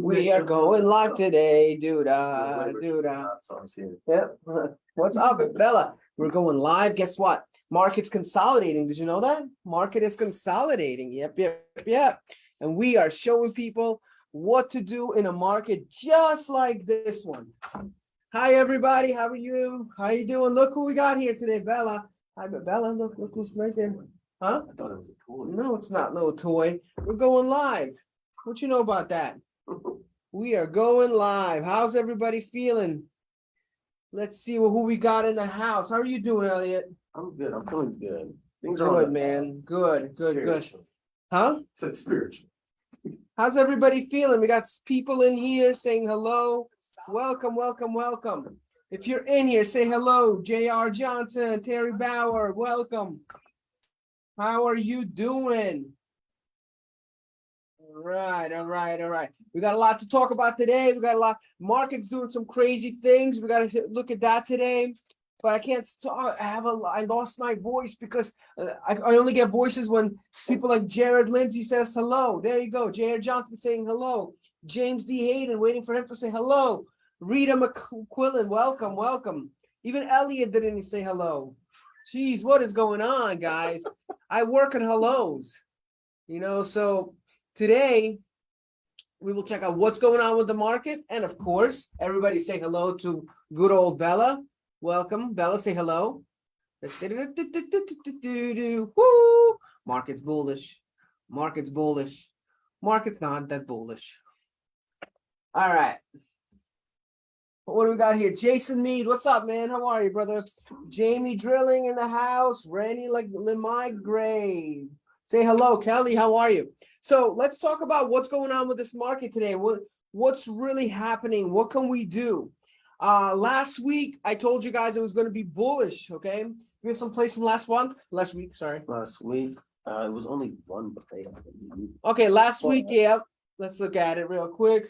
We are going live today, dude-da, dude-da. Yep. What's up, Bella? We're going live. Guess what? Market's consolidating. Did you know that? Market is consolidating. Yep. And we are showing people what to do in a market just like this one. Hi, everybody. How are you? How you doing? Look who we got here today, Bella. Hi, Bella. Look who's right there. Huh? I thought it was a toy. No, it's not no toy. We're going live. What you know about that? We are going live. How's everybody feeling? Let's see who we got in the house. How are you doing, Elliot? I'm good. I'm feeling good. Things are Good, on man. Good. spiritual. Huh? Said spiritual. How's everybody feeling? We got people in here saying hello. Welcome. If you're in here, say hello. J.R. Johnson, Terry Bauer, welcome. How are you doing? All right. We got a lot to talk about today. We got a lot. Market's doing some crazy things. We got to look at that today. But I can't talk. I lost my voice because I only get voices when people like Jared Lindsay says hello. There you go. J.R. Johnson saying hello. James D. Hayden waiting for him to say hello. Rita McQuillan, welcome. Even Elliot didn't even say hello. Jeez, what is going on, guys? I work in hellos, so today we will check out what's going on with the market. And of course, everybody say hello to good old Bella. Welcome. Bella, say hello. Woo! Market's bullish. Market's not that bullish. All right. What do we got here? Jason Mead, what's up, man? How are you, brother? Jamie Drilling in the house. Randy Grave. Say hello, Kelly. How are you? So let's talk about what's going on with this market today. What's really happening? What can we do? Last week I told you guys it was going to be bullish. Okay, we have some plays from last week. Last week, it was only one play. Okay, last week, yeah. Let's look at it real quick.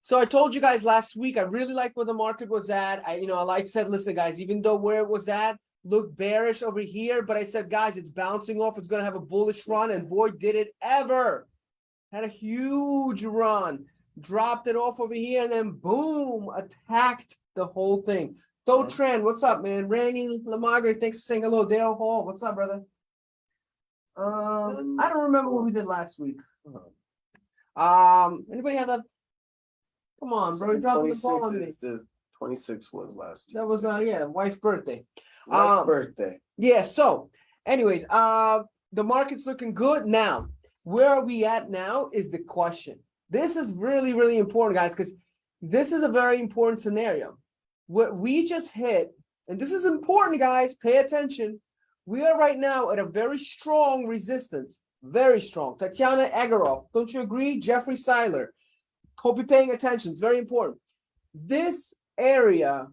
So I told you guys last week, I really liked where the market was at. I said, listen, guys, even though where it was at looked bearish over here, but I said, guys, it's bouncing off. It's going to have a bullish run, and boy, did it ever. Had a huge run, dropped it off over here, and then boom, attacked the whole thing. Trend, what's up, man? Randy Lamagre, thanks for saying hello. Dale Hall, what's up, brother? I don't remember what we did last week. Anybody have that? Come on, bro. You're dropping the ball on me. 26 was last year. That was wife's birthday. Wife's birthday. Yeah, so anyways, the market's looking good. Now, where are we at now is the question. This is really, really important, guys, because this is a very important scenario. What we just hit, and this is important, guys, pay attention. We are right now at a very strong resistance. Very strong. Tatiana Egorov, don't you agree? Jeffrey Seiler. Hope you're paying attention. It's very important. This area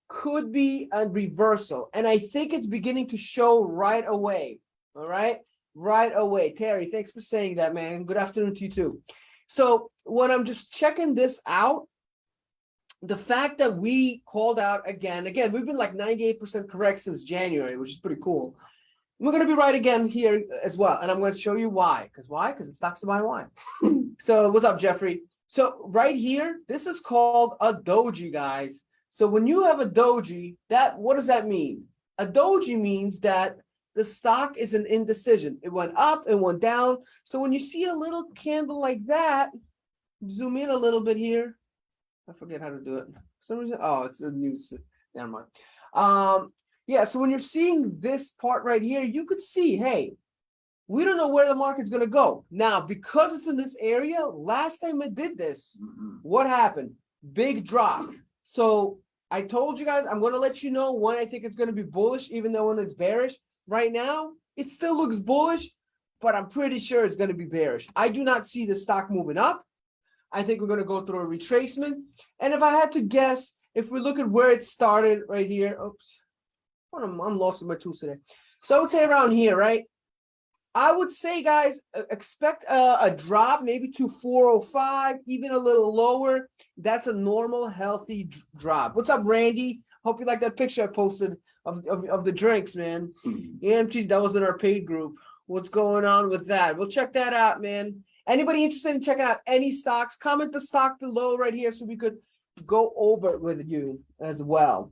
could be a reversal, and I think it's beginning to show right away. All right? Right away. Terry, thanks for saying that, man. Good afternoon to you, too. So when I'm just checking this out, the fact that we called out again, we've been like 98% correct since January, which is pretty cool. We're going to be right again here as well, and I'm going to show you why. Because why? Because it stocks to buy why. So what's up, Jeffrey? So right here, this is called a doji, guys. So when you have a doji, what does that mean? A doji means that the stock is an indecision. It went up, it went down. So when you see a little candle like that, zoom in a little bit here. I forget how to do it. For some reason, it's a news. Never mind. So when you're seeing this part right here, you could see, hey, we don't know where the market's going to go. Now, because it's in this area, last time it did this, what happened? Big drop. So I told you guys, I'm going to let you know when I think it's going to be bullish, even though when it's bearish. Right now, it still looks bullish, but I'm pretty sure it's going to be bearish. I do not see the stock moving up. I think we're going to go through a retracement. And if I had to guess, if we look at where it started right here, I'm lost in my tools today. So I would say around here, right? I would say, guys, expect a drop maybe to 405, even a little lower. That's a normal, healthy drop. What's up, Randy? Hope you like that picture I posted of the drinks, man. EMT, that was in our paid group. What's going on with that? We'll check that out, man. Anybody interested in checking out any stocks, comment the stock below right here so we could go over it with you as well.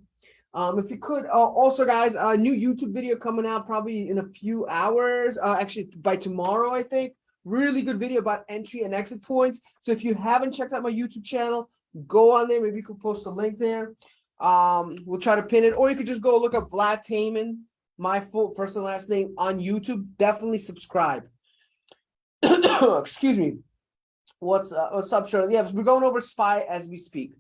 If you could, also guys, a new YouTube video coming out probably in a few hours, actually by tomorrow, I think. Really good video about entry and exit points. So if you haven't checked out my YouTube channel, go on there. Maybe you could post a link there. We'll try to pin it, or you could just go look up Vlad Taman, my full first and last name on YouTube. Definitely subscribe. Excuse me. What's up, Shirley? Yeah, we're going over SPY as we speak.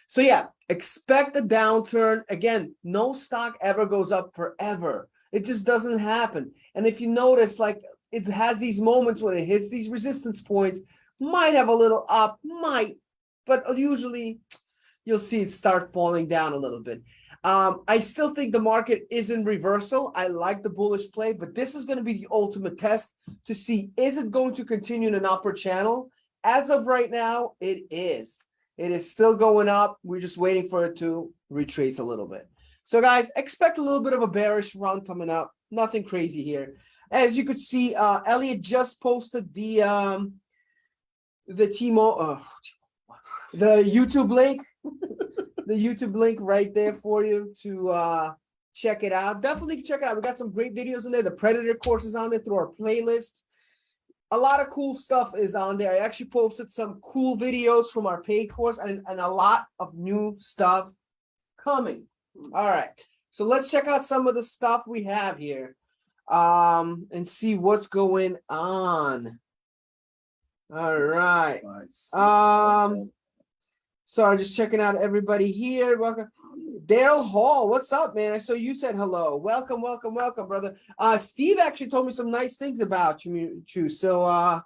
So yeah, expect a downturn. Again, no stock ever goes up forever. It just doesn't happen. And if you notice, like it has these moments when it hits these resistance points, might have a little up, but usually you'll see it start falling down a little bit. I still think the market is in reversal. I like the bullish play, but this is going to be the ultimate test to see, is it going to continue in an upper channel? As of right now, it is. It is still going up. We're just waiting for it to retrace a little bit. So guys, expect a little bit of a bearish run coming up. Nothing crazy here. As you could see, Elliot just posted the YouTube link. The YouTube link right there for you to check it out. Definitely check it out. We got some great videos in there. The Predator course is on there through our playlist. A lot of cool stuff is on there. I actually posted some cool videos from our paid course and a lot of new stuff coming. All right. So let's check out some of the stuff we have here and see what's going on. All right. Sorry, just checking out everybody here. Welcome. Dale Hall, what's up, man? I saw you said hello. Welcome, welcome, welcome, brother. Steve actually told me some nice things about you. So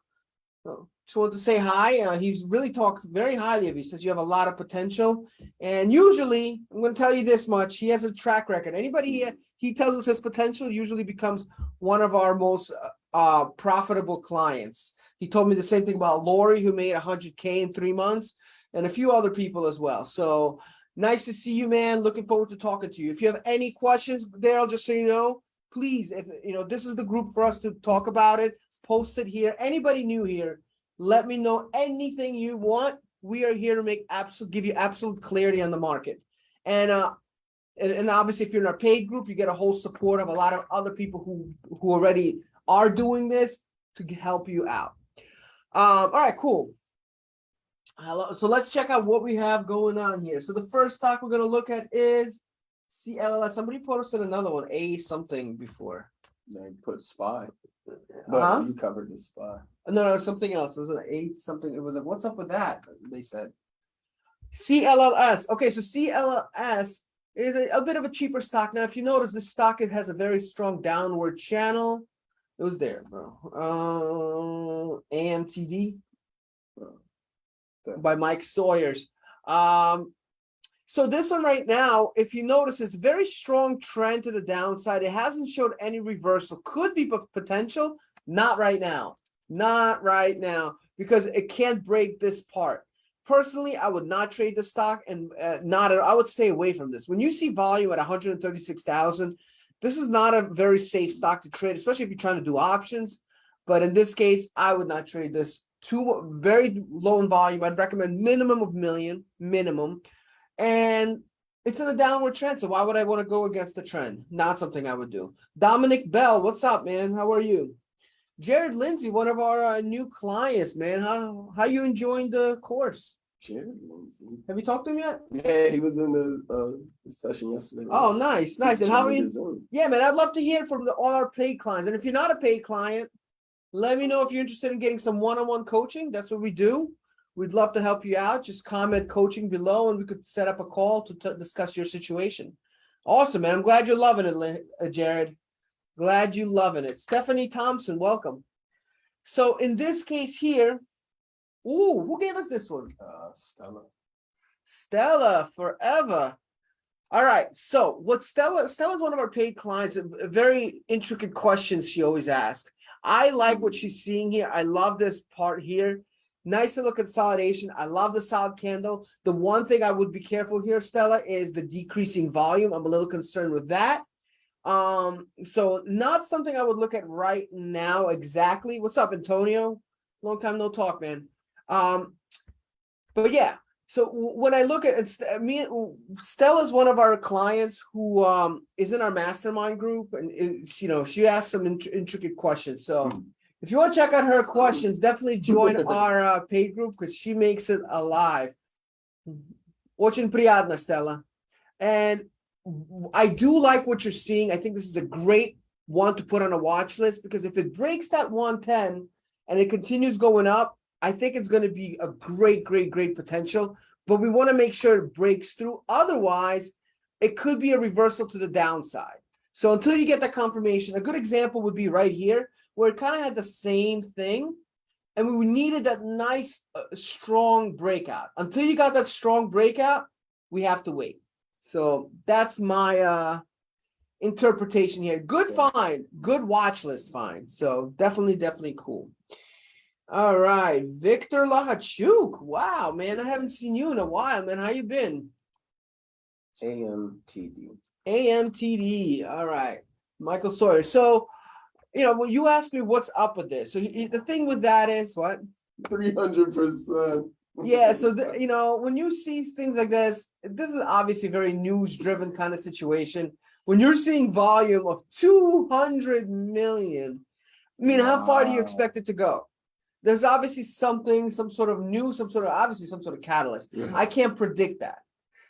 just wanted to say hi. He's really talks very highly of you. Says you have a lot of potential. And usually, I'm going to tell you this much, he has a track record. Anybody he tells us his potential usually becomes one of our most profitable clients. He told me the same thing about Lori, who made 100K in 3 months. And a few other people as well. So nice to see you, man. Looking forward to talking to you. If you have any questions, Daryl, just so you know, please, if this is the group for us to talk about it, post it here. Anybody new here, let me know anything you want. We are here to give you absolute clarity on the market. And obviously, if you're in our paid group, you get a whole support of a lot of other people who already are doing this to help you out. All right, cool. So let's check out what we have going on here. So the first stock we're going to look at is CLLS. Somebody posted another one, A something before. They put SPY. But you covered the SPY. No, something else. It was an A something. It was like, what's up with that? They said. CLLS. Okay, so CLLS is a bit of a cheaper stock. Now, if you notice, this stock, it has a very strong downward channel. It was there, bro. AMTD. By Mike Sawyers. So this one right now, if you notice, it's a very strong trend to the downside. It hasn't showed any reversal. Could be potential. Not right now. Not right now, because it can't break this part. Personally, I would not trade the stock, and I would stay away from this. When you see volume at 136,000, this is not a very safe stock to trade, especially if you're trying to do options. But in this case, I would not trade this. Very low in volume. I'd recommend minimum of $1 million, minimum. And it's in a downward trend. So why would I want to go against the trend? Not something I would do. Dominic Bell, what's up, man? How are you? Jared Lindsay, one of our new clients, man. How you enjoying the course? Jared Lindsay. Have you talked to him yet? Yeah, he was in the session yesterday. Oh, nice. And how are you? Yeah, man, I'd love to hear from all our paid clients. And if you're not a paid client, let me know if you're interested in getting some one-on-one coaching. That's what we do. We'd love to help you out. Just comment coaching below and we could set up a call to discuss your situation. Awesome, man. I'm glad you're loving it, Jared. Glad you're loving it. Stephanie Thompson, welcome. So in this case here, who gave us this one? Stella. Stella, forever. All right. So what Stella's one of our paid clients. Very intricate questions she always asks. I like what she's seeing here. I love this part here. Nice little consolidation. I love the solid candle. The one thing I would be careful here, Stella, is the decreasing volume. I'm a little concerned with that. So not something I would look at right now exactly. What's up, Antonio? Long time no talk, man. But yeah. So when I look at it, Stella's one of our clients who is in our mastermind group, and she asks some intricate questions. So if you want to check out her questions, definitely join our paid group because she makes it alive. Очень приятно, Stella. And I do like what you're seeing. I think this is a great one to put on a watch list because if it breaks that 110 and it continues going up, I think it's going to be a great potential, but we want to make sure it breaks through. Otherwise, it could be a reversal to the downside. So until you get that confirmation, a good example would be right here, where it kind of had the same thing, and we needed that nice, strong breakout. Until you got that strong breakout, we have to wait. So that's my interpretation here. Good find, good watch list find. So definitely cool. All right, Victor Lahachuk. Wow, man, I haven't seen you in a while, man. How you been? AMTD. AMTD. All right, Michael Sawyer. So, when you ask me what's up with this, so the thing with that is what? 300%. Yeah. So when you see things like this is obviously a very news-driven kind of situation. When you're seeing volume of 200 million, I mean, how far do you expect it to go? There's obviously something, some sort of catalyst. Yeah. I can't predict that.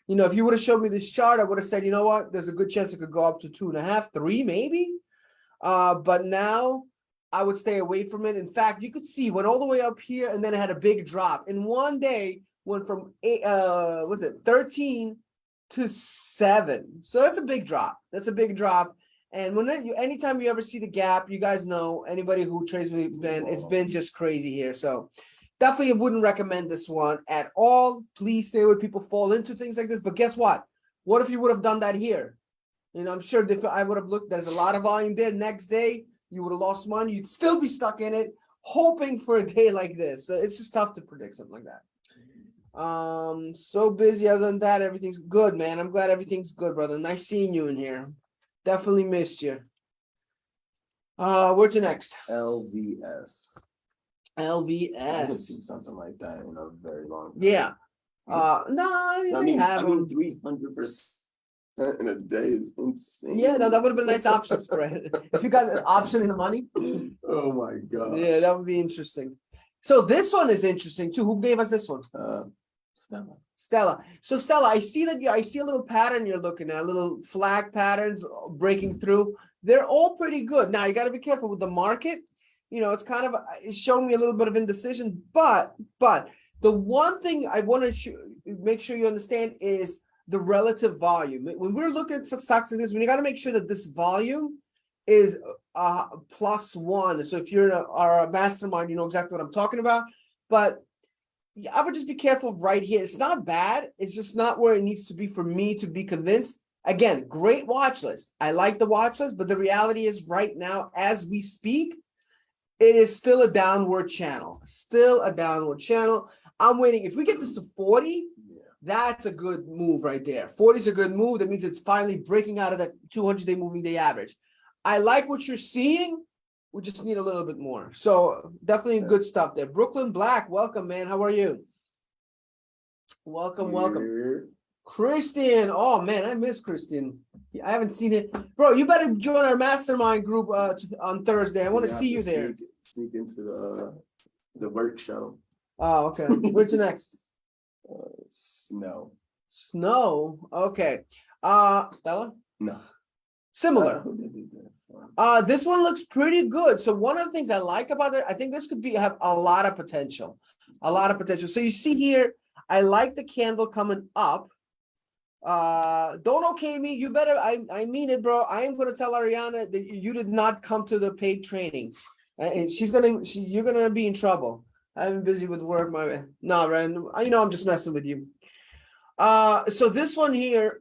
If you would have showed me this chart, I would have said, you know what? There's a good chance it could go up to 2.5, 3, maybe. But now I would stay away from it. In fact, you could see went all the way up here and then it had a big drop. In one day, went from 13 to 7. So that's a big drop. And anytime you ever see the gap, you guys know, anybody who trades with me, it's been just crazy here. So definitely wouldn't recommend this one at all. Please stay away. People fall into things like this. But guess what? What if you would have done that here? I'm sure if I would have looked, there's a lot of volume there. Next day, you would have lost money. You'd still be stuck in it, hoping for a day like this. So it's just tough to predict something like that. So busy. Other than that, everything's good, man. I'm glad everything's good, brother. Nice seeing you in here. Definitely missed you. Where's your next? LVS. I haven't seen something like that in a very long time. Yeah. No, they have them. 300% in a day is insane. Yeah, no, that would have been a nice option spread. If you got an option in the money. Oh my god. Yeah, that would be interesting. So this one is interesting too. Who gave us this one? Stella. So Stella, I see a little pattern you're looking at, little flag patterns breaking through. They're all pretty good. Now you got to be careful with the market. It's showing me a little bit of indecision, but the one thing I want to make sure you understand is the relative volume. When we're looking at stocks like this, we got to make sure that this volume is +1. So if you're in our mastermind, you know exactly what I'm talking about. But I would just be careful right here. It's not bad. It's just not where it needs to be for me to be convinced. Again, great watch list. I like the watch list, but the reality is right now, as we speak, it is still a downward channel. I'm waiting. If we get this to 40, that's a good move right there. 40 is a good move. That means it's finally breaking out of that 200-day moving day average. I like what you're seeing. We just need a little bit more. So definitely good stuff there. Brooklyn Black, welcome, man. How are you? Welcome. Christian. Oh, man, I miss Christian. I haven't seen it. Bro, you better join our mastermind group on Thursday. I want to see you there. Sneak into the work shuttle. Oh, okay. What's next? Snow. Okay. Stella? No. Similar. This one looks pretty good. So one of the things I like about it, I think this could have a lot of potential. So you see here, I like the candle coming up. Don't okay me. You better. I mean it, bro. I am going to tell Ariana that you did not come to the paid training, and you're gonna be in trouble. I'm busy with work, my man. No, Rand. I'm just messing with you. So this one here,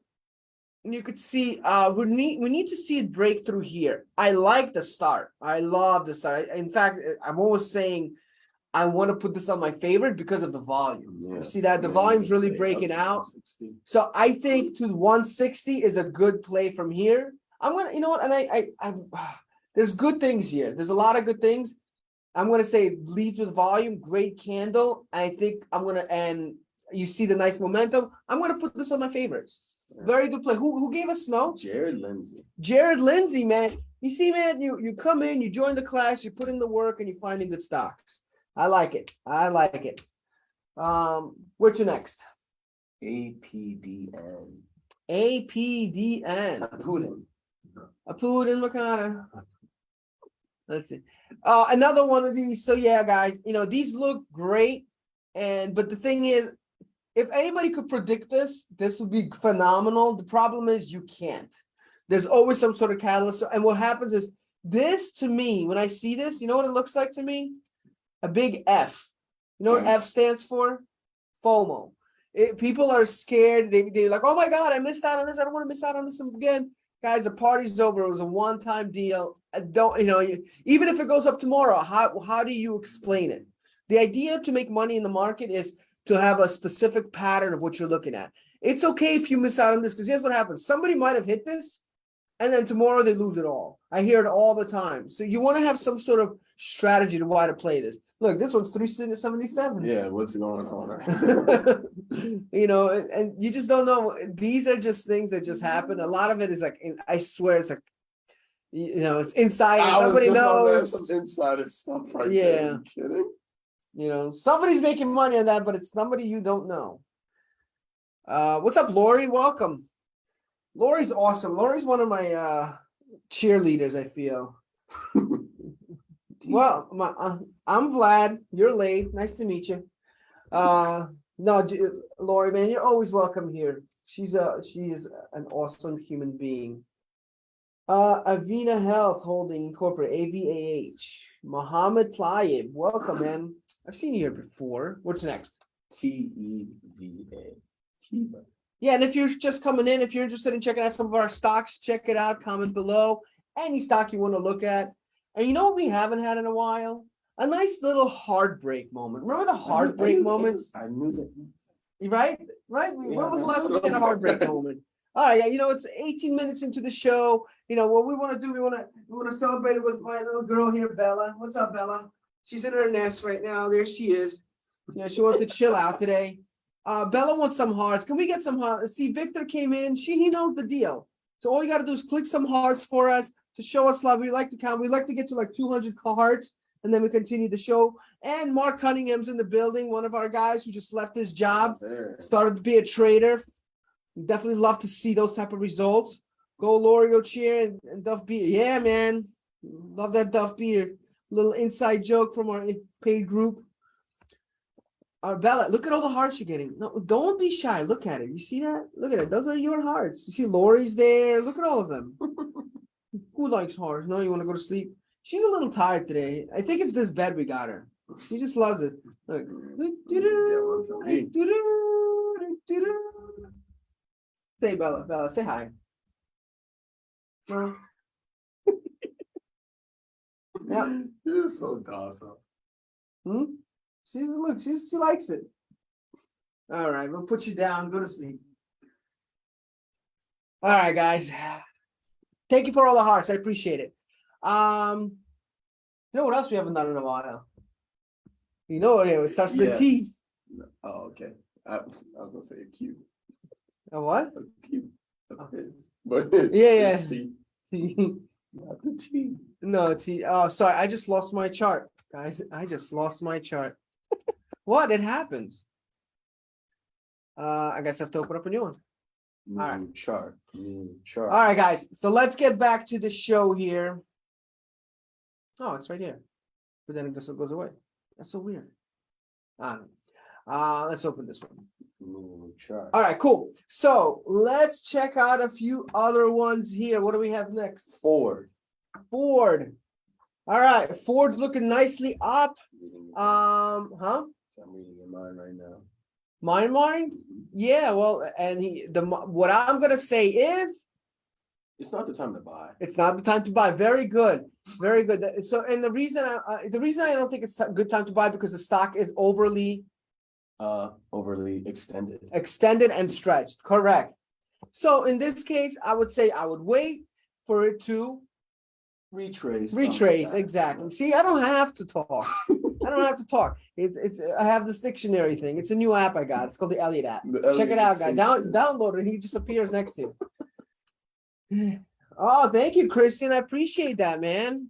you could see we need to see it break through here. I like the start. I love the start. In fact, I'm always saying I want to put this on my favorite because of the volume. Yeah. You see that the volume's really breaking out. So I think to 160 is a good play from here. I'm gonna, and I there's good things here. There's a lot of good things. I'm gonna say leads with volume, great candle. I think and you see the nice momentum. I'm gonna put this on my favorites. Very good play. Who gave us snow? Jared Lindsay. Jared Lindsay, man. You see, man, you come in, you join the class, you put in the work, and you're finding good stocks. I like it. I like it. What's your next? APDN. APDN. Putin. Putin Makata. Let's see. Another one of these. So yeah, guys, these look great. But the thing is, if anybody could predict this, this would be phenomenal. The problem is you can't. There's always some sort of catalyst. And what happens is this to me, when I see this, you know what it looks like to me? A big F. You know what F stands for? FOMO. People are scared. They're like, oh my God, I missed out on this. I don't want to miss out on this again. Guys, the party's over. It was a one-time deal. Even if it goes up tomorrow, how do you explain it? The idea to make money in the market is to have a specific pattern of what you're looking at. It's okay if you miss out on this, because here's what happens. Somebody might have hit this, and then tomorrow they lose it all. I hear it all the time. So you want to have some sort of strategy to why to play this. Look, this one's 377. Yeah, what's going on? And you just don't know. These are just things that just happen. A lot of it is like, I swear, it's like, it's insider. Somebody knows. Some insider stuff right Yeah. there. Are you kidding? Somebody's making money on that, but it's somebody you don't know. What's up, Lori? Welcome. Lori's awesome. Lori's one of my cheerleaders, I feel. Well, I'm Vlad. You're late. Nice to meet you. No, Lori, man, you're always welcome here. She is an awesome human being. Avena Health Holding Incorporated, AVAH. Mohammed Tlaib, welcome, man. I've seen you here before. What's next? TEVA. Kiva. Yeah, and if you're just coming in, if you're interested in checking out some of our stocks, check it out. Comment below. Any stock you want to look at. And you know what we haven't had in a while? A nice little heartbreak moment. Remember the heartbreak moments? I knew that. Right? When was the last time we had a heartbreak moment? All right, yeah, it's 18 minutes into the show. What we want to do, we want to celebrate it with my little girl here, Bella. What's up, Bella? She's in her nest right now. There she is. She wants to chill out today. Bella wants some hearts. Can we get some hearts? See, Victor came in. He knows the deal. So all you got to do is click some hearts for us to show us love. We like to count. We like to get to like 200 hearts, and then we continue the show. And Mark Cunningham's in the building, one of our guys who just left his job, started to be a trader. Definitely love to see those type of results. Go Lori, go cheer, and Duff Beer. Yeah, man. Love that Duff Beer. Little inside joke from our paid group. Bella, look at all the hearts you're getting. No, don't be shy. Look at it. You see that? Look at it. Those are your hearts. You see Lori's there. Look at all of them. Who likes hearts? No, you want to go to sleep? She's a little tired today. I think it's this bed we got her. She just loves it. Look. Say Bella, say hi. Well. Yeah. You're so docile. She likes it. All right, we'll put you down. Go to sleep. All right, guys. Thank you for all the hearts. I appreciate it. You know what else we haven't done in a while? It starts with T. Oh, okay. I was gonna say a Q. A what? A Q. But yeah. T. Not the T. No, T. Oh, sorry. I just lost my chart, guys. I just lost my chart. What? It happens. I guess I have to open up a new one. New chart. All right, guys. So let's get back to the show here. Oh, it's right here. But then it just goes away. That's so weird. Let's open this one. New chart. All right, cool. So let's check out a few other ones here. What do we have next? Ford. All right, Ford's looking nicely up. I'm reading your mind right now. Mine? Yeah, well, and what I'm gonna say is it's not the time to buy. It's not the time to buy. Very good. So, and the reason I don't think it's a good time to buy because the stock is overly extended and stretched. Correct. So in this case, I would say I would wait for it to Retrace, exactly. See, I don't have to talk. I don't have to talk. It's I have this dictionary thing. It's a new app I got. It's called the Elliot app. Check it out, guys. Download it. He just appears next to you. Oh, thank you, Christian. I appreciate that, man.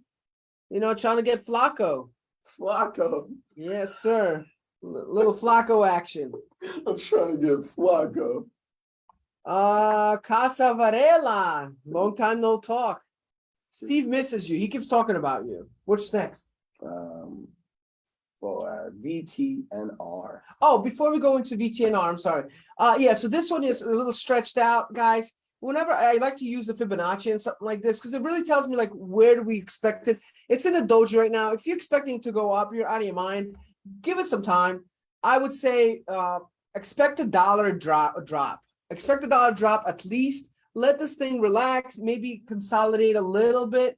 You know, trying to get Flacco. Flacco. Yes, sir. Little Flacco action. I'm trying to get Flacco. Casa Varela. Long time no talk. Steve misses you. He keeps talking about you. What's next? For VTNR. Oh, before we go into VTNR, I'm sorry. Yeah, so this one is a little stretched out, guys. Whenever I like to use the Fibonacci and something like this, because it really tells me like where do we expect it. It's in a doji right now. If you're expecting it to go up, you're out of your mind. Give it some time. I would say expect a dollar drop. Expect a dollar drop at least. Let this thing relax. Maybe consolidate a little bit.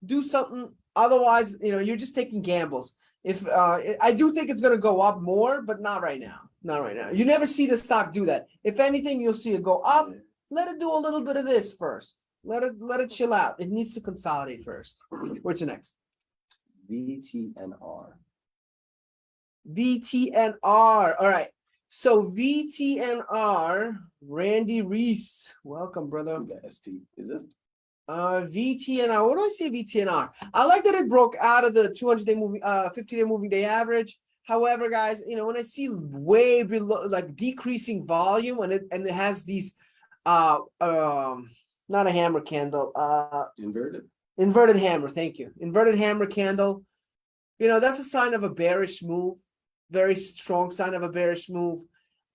Do something. Otherwise, you know, you're just taking gambles. If I do think it's going to go up more, but not right now. Not right now. You never see the stock do that. If anything, you'll see it go up. Let it do a little bit of this first. Let it chill out. It needs to consolidate first. What's your next? VTNR. VTNR. All right. So VTNR, Randy Reese. Welcome, brother. SP. Is this? VTNR. What do I say VTNR? I like that it broke out of the 200-day moving, 50-day moving day average. However, guys, you know, when I see way below, like decreasing volume, and it has these, not a hammer candle, inverted hammer. Thank you. Inverted hammer candle. You know, that's a sign of a bearish move. Very strong sign of a bearish move.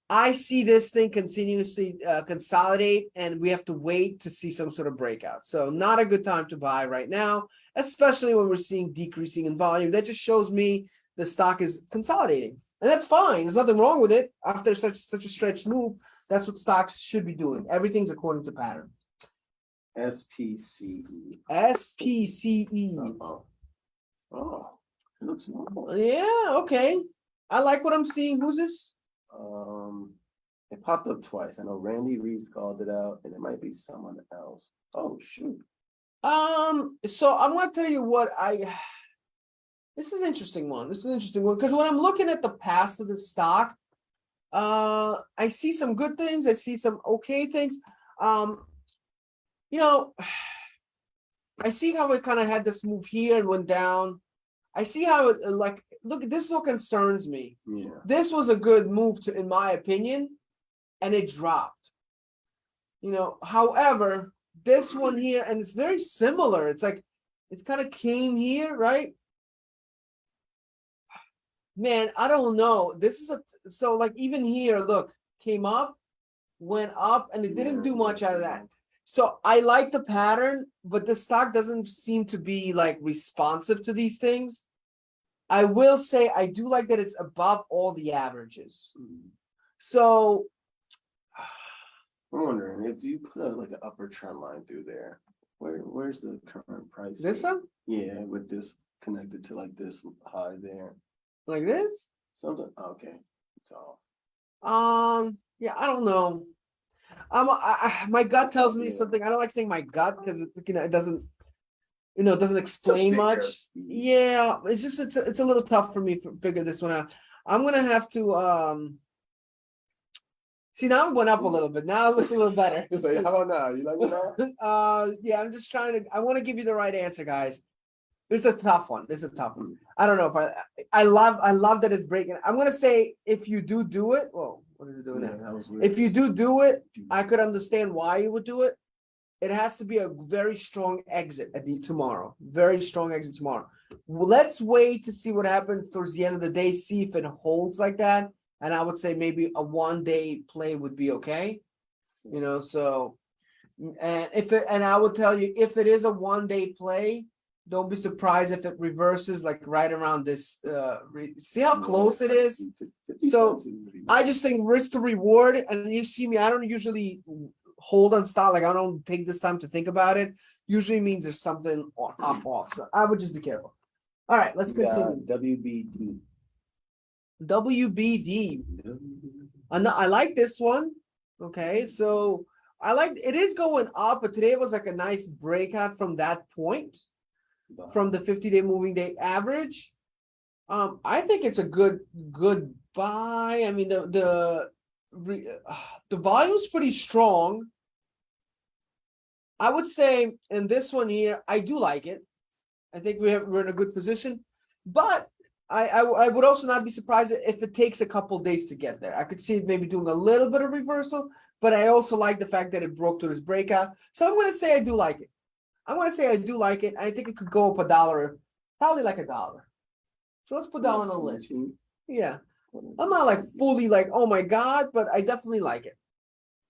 I see this thing continuously consolidate, and we have to wait to see some sort of breakout. So not a good time to buy right now, especially when we're seeing decreasing in volume. That just shows me the stock is consolidating, and that's fine. There's nothing wrong with it. After such a stretched move, that's what stocks should be doing. Everything's according to pattern. SPCE. SPCE. Oh, it looks normal. Yeah, okay. I like what I'm seeing. Who's this? It popped up twice. I know Randy Reese called it out, and it might be someone else. Oh shoot. So I'm gonna tell you what this is an interesting one. This is an interesting one because when I'm looking at the past of the stock, I see some good things. I see some okay things. You know, I see how it kind of had this move here and went down. I see how it like look. This is what concerns me. Yeah. This was a good move in my opinion, and it dropped. You know, however, this one here, and it's very similar. It's like it kind of came here, right? Man, I don't know. This is so like even here, look, came up, went up, and it didn't do much out of that. So I like the pattern, but the stock doesn't seem to be like responsive to these things. I will say I do like that it's above all the averages. So I'm wondering if you put like an upper trend line through there, where's the current price? This one? Yeah, with this connected to like this high there. Like this? Something okay. So yeah, I don't know. My gut tells me something. I don't like saying my gut because it doesn't explain much. Yeah, it's just it's a little tough for me to figure this one out. I'm gonna have to see now it went up a little bit. Now it looks a little better. It's like, how about now? You like it now? Yeah, I'm just I want to give you the right answer, guys. It's a tough one. I don't know if I love that it's breaking. I'm gonna say if you do it. Whoa, what is it doing now? That was weird. If you do it, I could understand why you would do it. It has to be a very strong exit tomorrow. Very strong exit tomorrow. Well, let's wait to see what happens towards the end of the day. See if it holds like that. And I would say maybe a 1-day play would be okay. You know, so and I will tell you if it is a 1-day play, don't be surprised if it reverses like right around this. See how close it is. So I just think risk to reward, and you see me. I don't usually hold on stock. Like I don't take this time to think about it. Usually means there's something off. So I would just be careful. All right, let's continue. WBD. WBD. I like this one. Okay, so I like it is going up, but today was like a nice breakout from that point. from the 50-day moving day average. I think it's a good buy. I mean, the volume's pretty strong. I would say in this one here, I do like it. I think we're in a good position, but I would also not be surprised if it takes a couple days to get there. I could see it maybe doing a little bit of reversal, but I also like the fact that it broke through this breakout. So I'm going to say I do like it. I'm going to say I do like it. I think it could go up $1, probably like $1. So let's put that on the list. Yeah. I'm not like fully like, oh my God, but I definitely like it.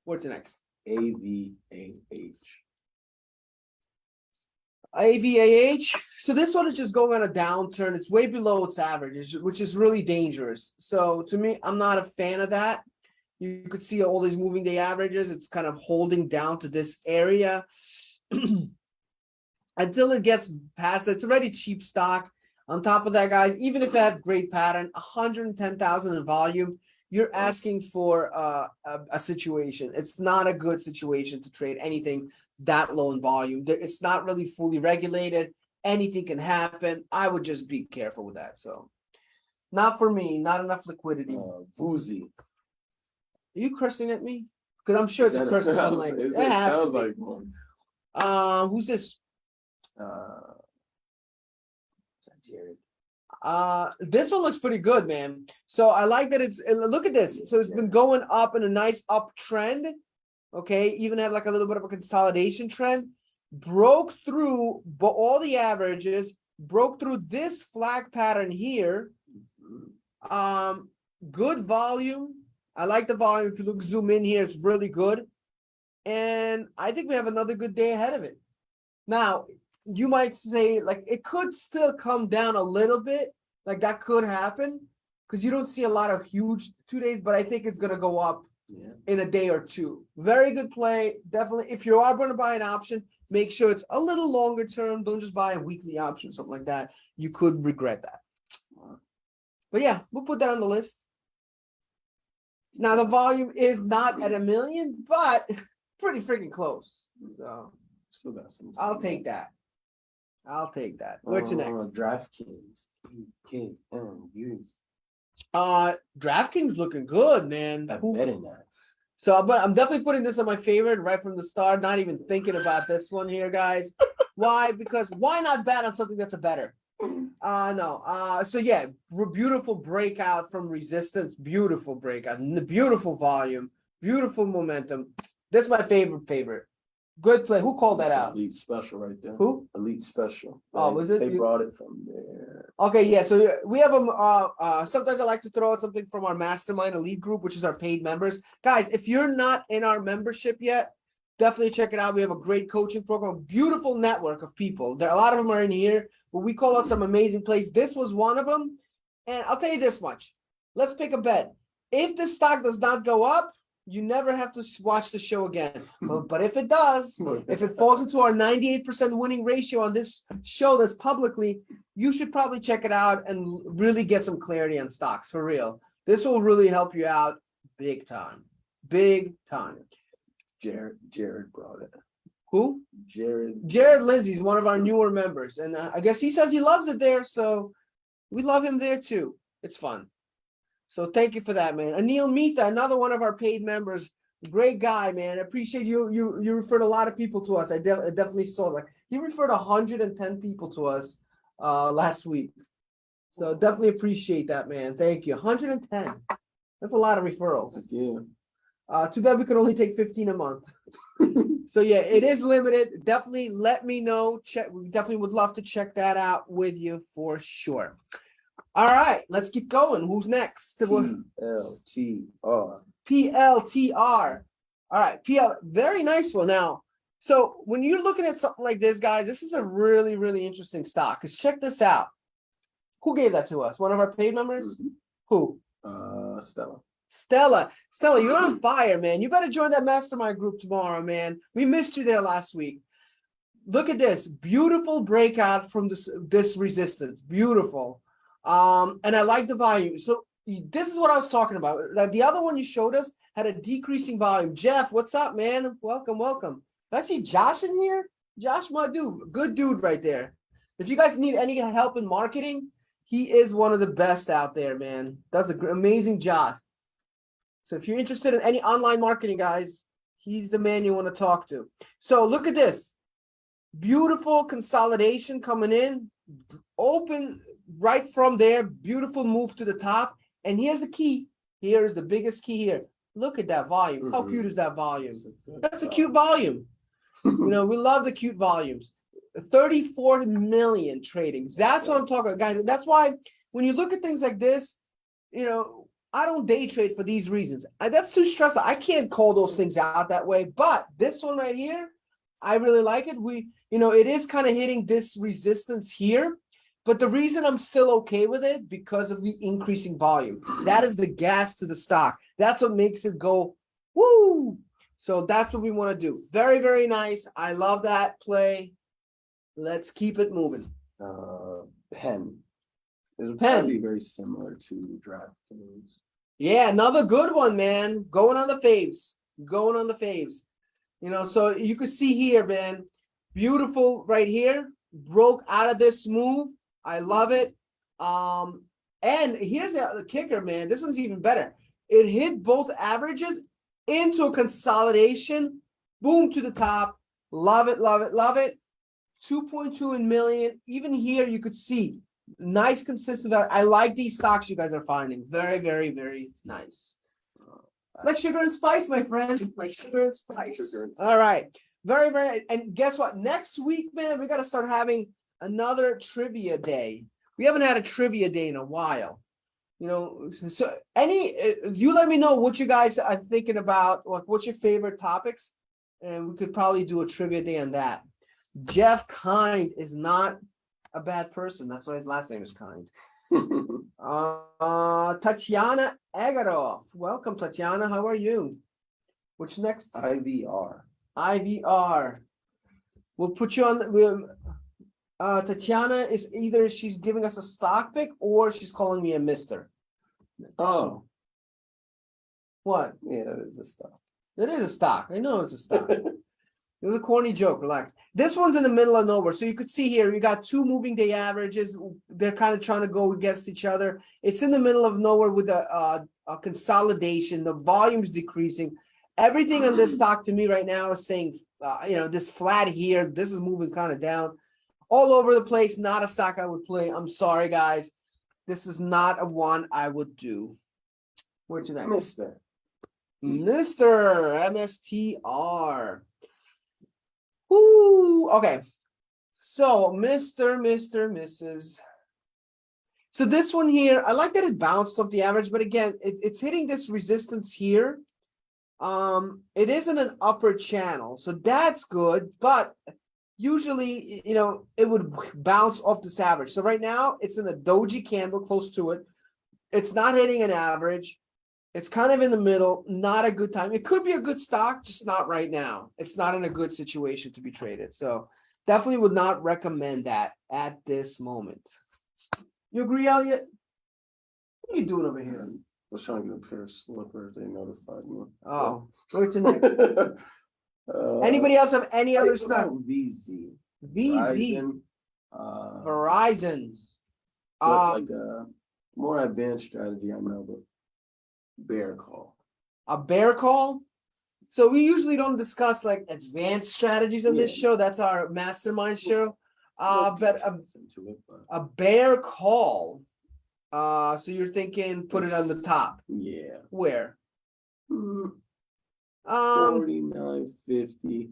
What's next? AVAH. AVAH. So this one is just going on a downturn. It's way below its average, which is really dangerous. So to me, I'm not a fan of that. You could see all these moving day averages. It's kind of holding down to this area until it gets past. It's already cheap stock. On top of that, guys, even if it had great pattern, 110,000 in volume, you're asking for a situation. It's not a good situation to trade anything that low in volume. It's not really fully regulated. Anything can happen. I would just be careful with that. So, not for me. Not enough liquidity. Vuzi. Are you cursing at me? Because I'm sure it's a curse in some language. It sounds like one. Who's this? Jared. This one looks pretty good, man. So I like that look at this. So it's been going up in a nice uptrend. Okay, even had like a little bit of a consolidation trend. Broke through all the averages, broke through this flag pattern here. Good volume. I like the volume. If you zoom in here, it's really good. And I think we have another good day ahead of it. Now, you might say, like, it could still come down a little bit. Like, that could happen because you don't see a lot of huge 2 days, but I think it's going to go up in a day or two. Very good play. Definitely. If you are going to buy an option, make sure it's a little longer term. Don't just buy a weekly option, something like that. You could regret that. But yeah, we'll put that on the list. Now, the volume is not at 1 million, but pretty freaking close. So Still got some. I'll take that. I'll take that. What's your next? DraftKings. DraftKings looking good, man. Very nice. So, but I'm definitely putting this on my favorite right from the start. Not even thinking about this one here, guys. Why? Because why not bet on something that's a better? No. So yeah, beautiful breakout from resistance. Beautiful breakout. Beautiful volume. Beautiful momentum. This is my favorite. Good play. Who called that out? Elite Special right there. Who? Elite Special. Oh, was it? They brought it from there. Okay, yeah. So we have sometimes I like to throw out something from our Mastermind Elite group, which is our paid members. Guys, if you're not in our membership yet, definitely check it out. We have a great coaching program, beautiful network of people. A lot of them are in here, but we call out some amazing plays. This was one of them. And I'll tell you this much. Let's pick a bet. If the stock does not go up, you never have to watch the show again. But if it does, if it falls into our 98% winning ratio on this show that's publicly, you should probably check it out and really get some clarity on stocks for real. This will really help you out big time. Big time. Jared brought it. Who? Jared Lindsay is one of our newer members. And I guess he says he loves it there. So we love him there too. It's fun. So thank you for that, man. Anil Mita, another one of our paid members. Great guy, man. I appreciate you. You referred a lot of people to us. I definitely saw that. He referred 110 people to us last week. So definitely appreciate that, man. Thank you. 110. That's a lot of referrals. Yeah. Too bad we could only take 15 a month. So yeah, it is limited. Definitely let me know. We definitely would love to check that out with you for sure. All right, let's get going. Who's next? PLTR. PLTR. All right, PL. Very nice one. Now, so when you're looking at something like this, guys, this is a really, really interesting stock. Because check this out. Who gave that to us? One of our paid members? Mm-hmm. Who? Stella, you're on fire, man. You better join that mastermind group tomorrow, man. We missed you there last week. Look at this. Beautiful breakout from this resistance. Beautiful. And I like the volume. So this is what I was talking about. Like the other one you showed us had a decreasing volume. Jeff, what's up, man? Welcome. I see Josh in here. Josh, my dude, good dude right there. If you guys need any help in marketing, he is one of the best out there, man. Does an amazing job. So if you're interested in any online marketing, guys, he's the man you want to talk to. So look at this. Beautiful consolidation coming in. Open right from there. Beautiful move to the top. And here's the key. Here's the biggest key here. Look at that volume. How cute is that volume? That's a cute volume. You know, we love the cute volumes. 34 million trading. That's what I'm talking about, guys. That's why when you look at things like this, you know, I don't day trade for these reasons. That's too stressful. I can't call those things out that way. But this one right here, I really like it. It is kind of hitting this resistance here. But the reason I'm still okay with it because of the increasing volume. That is the gas to the stock. That's what makes it go woo. So that's what we want to do. Very, very nice. I love that play. Let's keep it moving. Pen. It's Pen. probably very similar to DraftKings. Yeah, another good one, man. Going on the faves. Going on the faves. You know, so you could see here, man. Beautiful right here. Broke out of this move. I love it. And here's the kicker, man. This one's even better. It hit both averages into a consolidation. Boom to the top. Love it, love it, love it. 2.2 in million. Even here, you could see nice, consistent value. I like these stocks you guys are finding. Very, very, very nice. Like sugar and spice, my friend. Like sugar and spice. All right. Very, very. And guess what? Next week, man, we got to start having another trivia day. We haven't had a trivia day in a while. You know, so you let me know what you guys are thinking about. What's your favorite topics? And we could probably do a trivia day on that. Jeff Kind is not a bad person. That's why his last name is Kind. Tatiana Agarov. Welcome, Tatiana. How are you? What's next? IVR. IVR. We'll put you on. Tatiana is either she's giving us a stock pick or she's calling me a mister. Oh. What? Yeah, that is a stock. It is a stock. I know it's a stock. It was a corny joke. Relax. This one's in the middle of nowhere. So you could see here, you got two moving day averages. They're kind of trying to go against each other. It's in the middle of nowhere with a consolidation. The volume's decreasing. Everything on this stock to me right now is saying, this flat here. This is moving kind of down. All over the place. Not a stock I would play. I'm sorry, guys. This is not a one I would do. Where's your next? Mr. MSTR. Woo. Okay. So, Mrs. So this one here, I like that it bounced off the average, but again, it's hitting this resistance here. It isn't an upper channel, so that's good, but usually, it would bounce off this average. So right now, it's in a doji candle close to it. It's not hitting an average. It's kind of in the middle, not a good time. It could be a good stock, just not right now. It's not in a good situation to be traded. So definitely would not recommend that at this moment. You agree, Elliot? What are you doing over here? I was trying to get a pair of slippers. They notified me. Oh, what's your next? Anybody else have any other stuff? VZ. VZ. Verizon. Like a more advanced strategy, I know, but bear call. A bear call? So we usually don't discuss like advanced strategies on this show. That's our mastermind show. But a bear call. So you're thinking put it on the top. Yeah. Where? 49, 50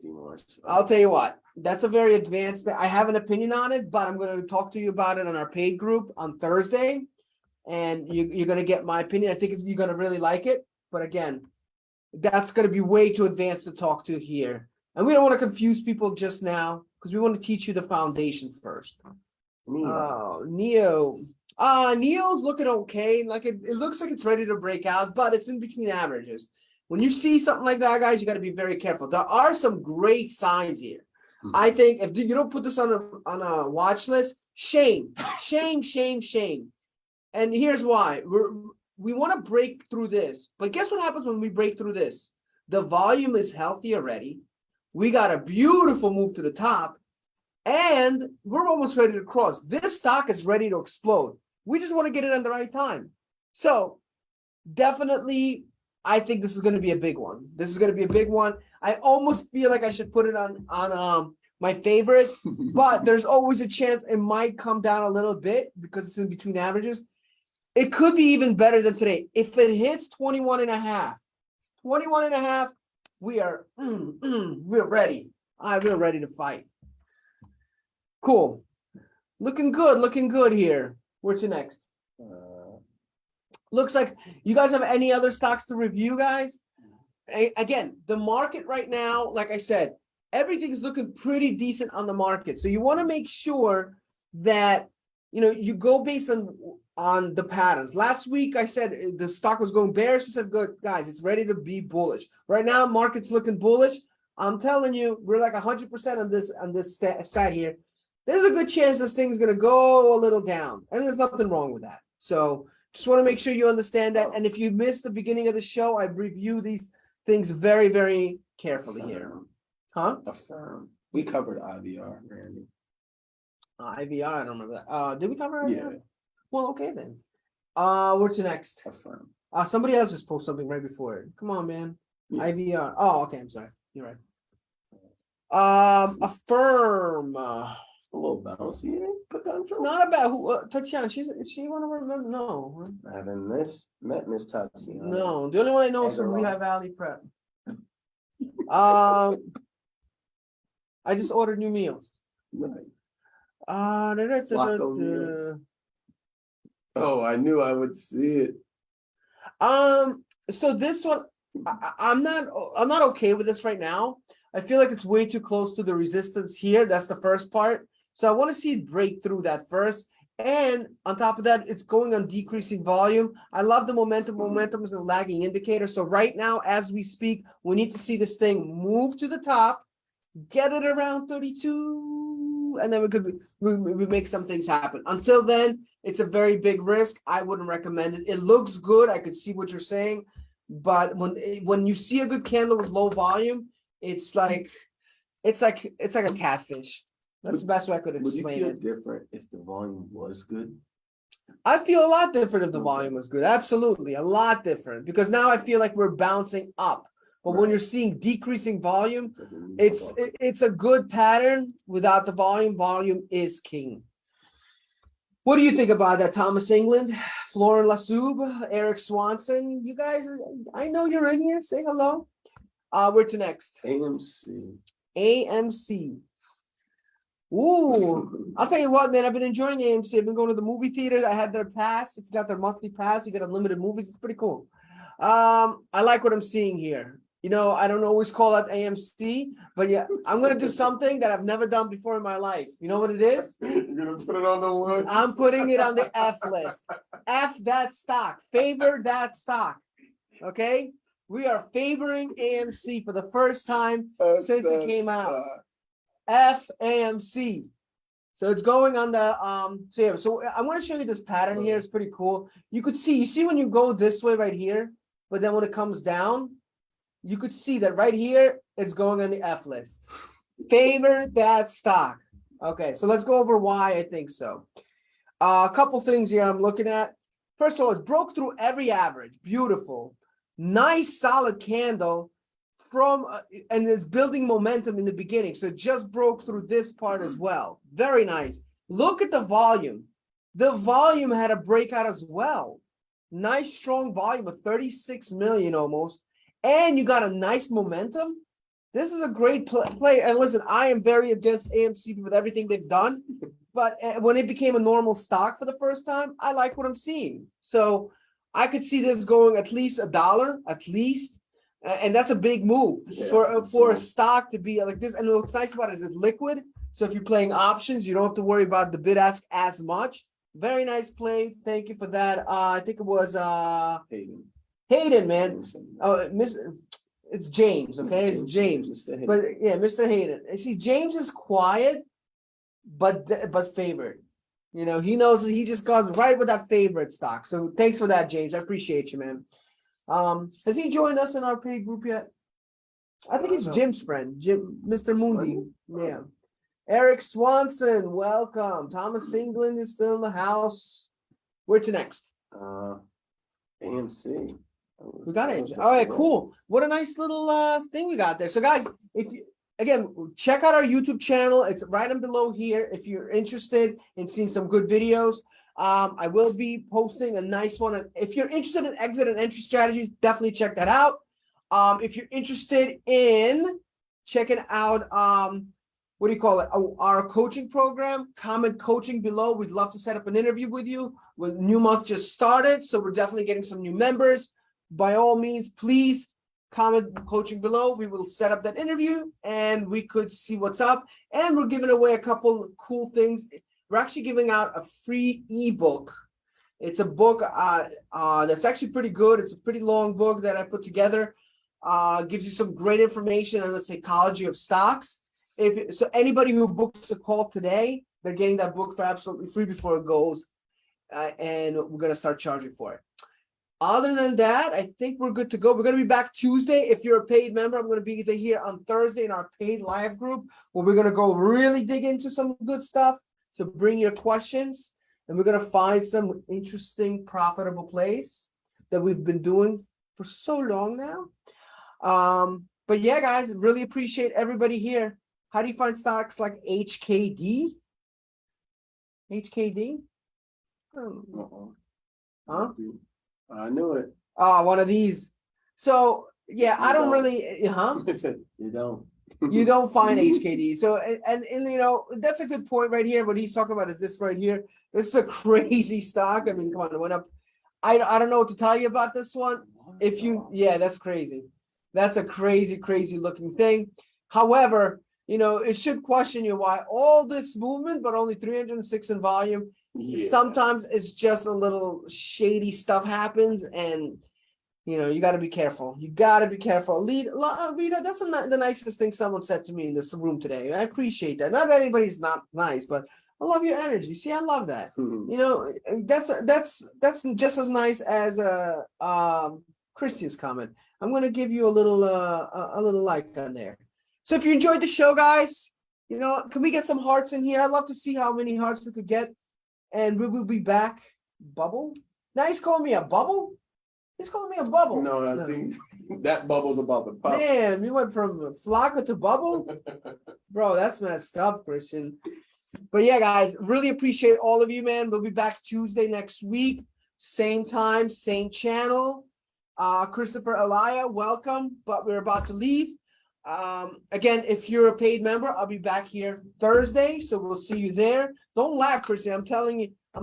more. So. I'll tell you what. That's a very advanced. I have an opinion on it, but I'm going to talk to you about it on our paid group on Thursday. And you're going to get my opinion. I think you're going to really like it. But again, that's going to be way too advanced to talk to here. And we don't want to confuse people just now because we want to teach you the foundation first. Oh, Neo. Neo's looking okay. Like it looks like it's ready to break out, but it's in between averages. When you see something like that, guys, you got to be very careful. There are some great signs here. I think if you don't put this on a watch list, shame. And here's why. We want to break through this. But guess what happens when we break through this? The volume is healthy already. We got a beautiful move to the top. And we're almost ready to cross. This stock is ready to explode. We just want to get it at the right time. So definitely, I think this is going to be a big one. This is going to be a big one. I almost feel like I should put it on my favorites, but there's always a chance it might come down a little bit because it's in between averages. It could be even better than today. If it hits 21 and a half, we're ready. We're ready to fight. Cool. Looking good here. Where's to next? Looks like you guys have any other stocks to review, guys? Again, the market right now, like I said, everything's looking pretty decent on the market. So you want to make sure that you go based on the patterns. Last week I said the stock was going bearish. I said, good guys, it's ready to be bullish. Right now, market's looking bullish. I'm telling you, we're like 100% on this stat here. There's a good chance this thing's gonna go a little down, and there's nothing wrong with that. So just want to make sure you understand that. And if you missed the beginning of the show, I review these things very, very carefully here. Huh? Affirm. We covered IVR, Randy. IVR, I don't remember that. Did we cover IVR? Yeah. Well, okay then. What's next? Affirm. Somebody else just posted something right before it. Come on, man. Yeah. IVR. Oh, okay. I'm sorry. You're right. Affirm. A little bouncy potential. Not about who. Tatiana. She want to remember? No. I haven't met Miss Tatiana. No. The only one I know is from Lehigh Valley Prep. I just ordered new meals. Nice. Flacco meals. Oh, I knew I would see it. So this one, I'm not okay with this right now. I feel like it's way too close to the resistance here. That's the first part. So I want to see it break through that first. And on top of that, it's going on decreasing volume. I love the momentum. Momentum is a lagging indicator. So right now, as we speak, we need to see this thing move to the top, get it around 32, and then we make some things happen. Until then, it's a very big risk. I wouldn't recommend it. It looks good. I could see what you're saying. But when you see a good candle with low volume, it's like a catfish. That's the best way I could explain it. Would you feel different if the volume was good? I feel a lot different if the volume was good. Absolutely, a lot different. Because now I feel like we're bouncing up. But when you're seeing decreasing volume, it's a good pattern. Without the volume, volume is king. What do you think about that, Thomas England, Florent Lassoub, Eric Swanson? You guys, I know you're in here. Say hello. Where to next? AMC. Ooh, I'll tell you what, man. I've been enjoying AMC. I've been going to the movie theaters. I had their pass. If you got their monthly pass, you get unlimited movies. It's pretty cool. I like what I'm seeing here. I don't always call it AMC, but yeah, I'm gonna do something that I've never done before in my life. You know what it is? You're gonna put it on the what? I'm putting it on the F list. F that stock. Favor that stock. Okay? We are favoring AMC for the first time since it came out. FAMC. So it's going on the so I'm going to show you this pattern here. It's pretty cool. You see when you go this way right here, but then when it comes down, you could see that right here it's going on the F list. Favor that stock. Okay, so let's go over why I think so. A couple things here I'm looking at. First of all, it broke through every average. Beautiful. Nice solid candle. And it's building momentum in the beginning. So it just broke through this part as well. Very nice. Look at the volume. The volume had a breakout as well. Nice strong volume of 36 million almost. And you got a nice momentum. This is a great play. And listen, I am very against AMC with everything they've done. But when it became a normal stock for the first time, I like what I'm seeing. So I could see this going at least $1, at least. And that's a big move for a stock to be like this. And what's nice about it is it's liquid. So if you're playing options, you don't have to worry about the bid ask as much. Very nice play. Thank you for that. I think it was Hayden, man. Oh, it's James, okay? It's James. But yeah, Mr. Hayden. And see, James is quiet, but favored. He knows he just goes right with that favorite stock. So thanks for that, James. I appreciate you, man. Has he joined us in our paid group yet? I think it's Jim's friend, Jim, Mr. Mundi. Yeah. Eric Swanson, welcome. Thomas England is still in the house. Where to next? AMC. We got it. All right, cool. What a nice little thing we got there. So, guys, if you again check out our YouTube channel, it's right on below here. If you're interested in seeing some good videos, I will be posting a nice one. If you're interested in exit and entry strategies, definitely check that out. If you're interested in checking out what do you call it? Our coaching program, comment coaching below. We'd love to set up an interview with you. With new month just started, so we're definitely getting some new members. By all means, please comment coaching below. We will set up that interview and we could see what's up. And we're giving away a couple cool things. We're actually giving out a free ebook. It's a book that's actually pretty good. It's a pretty long book that I put together. Gives you some great information on the psychology of stocks. So anybody who books a call today, they're getting that book for absolutely free before it goes. And we're going to start charging for it. Other than that, I think we're good to go. We're going to be back Tuesday. If you're a paid member, I'm going to be here on Thursday in our paid live group where we're going to go really dig into some good stuff. So bring your questions and we're going to find some interesting, profitable plays that we've been doing for so long now. But yeah, guys, really appreciate everybody here. How do you find stocks like HKD? HKD? Huh? I knew it. Oh, one of these. So yeah, I don't really, You don't. You don't find HKD. So and you know that's a good point right here. What he's talking about is this right here. This is a crazy stock. I mean, come on, it went up. I don't know what to tell you about this one. That's crazy. That's a crazy looking thing. However, you know, it should question you why all this movement, but only 306 in volume. Yeah. Sometimes it's just a little shady stuff happens, and you know you got to be careful. You got to be careful. Rita, that's the nicest thing someone said to me in this room today. I appreciate that. Not that anybody's not nice, but I love your energy. See, I love that. Mm-hmm. You know, that's just as nice as Christian's comment. I'm going to give you a little like on there. So if you enjoyed the show, guys, you know, can we get some hearts in here? I'd love to see how many hearts we could get. And we will be back. Bubble? Now he's calling me a bubble? He's calling me a bubble. No, I think that bubble's about to pop. Man, we went from Flocka to bubble? Bro, that's messed up, Christian. But yeah, guys, really appreciate all of you, man. We'll be back Tuesday next week. Same time, same channel. Christopher Elia, welcome. But we're about to leave. Again, if you're a paid member, I'll be back here Thursday, so we'll see you there. Don't laugh, Christian. I'm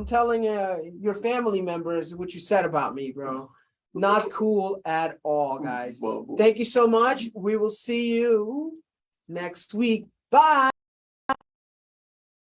telling your family members what you said about me, bro. Not cool at all, guys. Thank you so much. We will see you next week. Bye.